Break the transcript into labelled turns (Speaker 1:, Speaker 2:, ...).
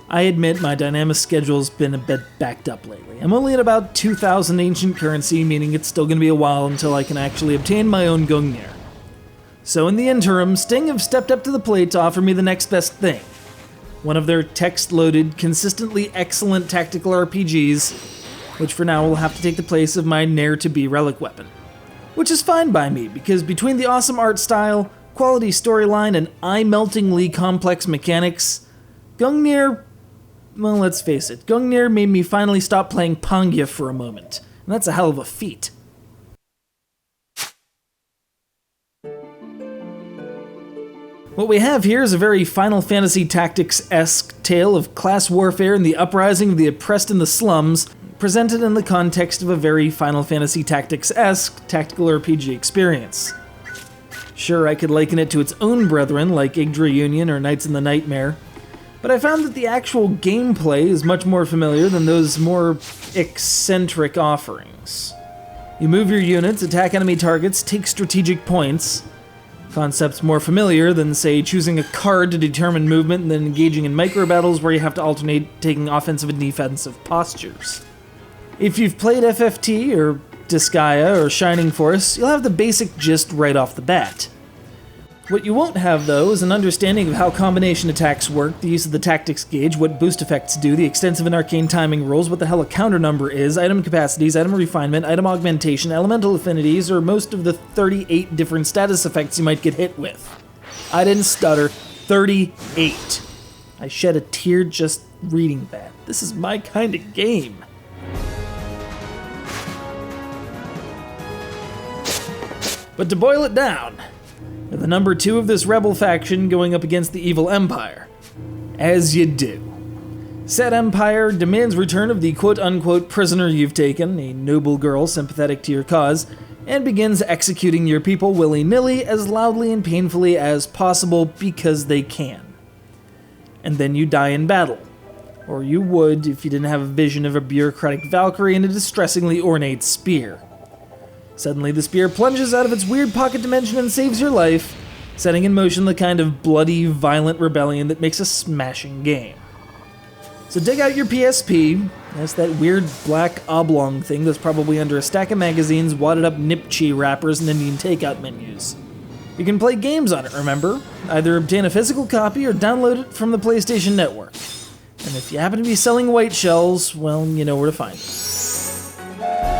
Speaker 1: I admit my dynamic schedule's been a bit backed up lately. I'm only at about 2,000 ancient currency, meaning it's still going to be a while until I can actually obtain my own Gungnir. So in the interim, Sting have stepped up to the plate to offer me the next best thing. One of their text-loaded, consistently excellent tactical RPGs, which for now will have to take the place of my ne'er-to-be relic weapon. Which is fine by me, because between the awesome art style, quality storyline, and eye-meltingly complex mechanics, Gungnir, well, let's face it, Gungnir made me finally stop playing Pangia for a moment, and that's a hell of a feat. What we have here is a very Final Fantasy Tactics-esque tale of class warfare and the uprising of the oppressed in the slums, presented in the context of a very Final Fantasy Tactics-esque tactical RPG experience. Sure, I could liken it to its own brethren like Yggdra Union or Knights in the Nightmare, but I found that the actual gameplay is much more familiar than those more eccentric offerings. You move your units, attack enemy targets, take strategic points. Concepts more familiar than, say, choosing a card to determine movement and then engaging in micro-battles where you have to alternate taking offensive and defensive postures. If you've played FFT, or Disgaea, or Shining Force, you'll have the basic gist right off the bat. What you won't have, though, is an understanding of how combination attacks work, the use of the tactics gauge, what boost effects do, the extensive and arcane timing rules, what the hell a counter number is, item capacities, item refinement, item augmentation, elemental affinities, or most of the 38 different status effects you might get hit with. I didn't stutter. 38. I shed a tear just reading that. This is my kind of game. But to boil it down, you're the number 2 of this rebel faction going up against the evil empire. As you do. Said empire demands return of the quote-unquote prisoner you've taken, a noble girl sympathetic to your cause, and begins executing your people willy-nilly as loudly and painfully as possible because they can. And then you die in battle. Or you would if you didn't have a vision of a bureaucratic Valkyrie and a distressingly ornate spear. Suddenly the spear plunges out of its weird pocket dimension and saves your life, setting in motion the kind of bloody, violent rebellion that makes a smashing game. So dig out your PSP, that's that weird black oblong thing that's probably under a stack of magazines, wadded up Nipchi wrappers, and Indian takeout menus. You can play games on it, remember? Either obtain a physical copy or download it from the PlayStation Network. And if you happen to be selling white shells, well, you know where to find it.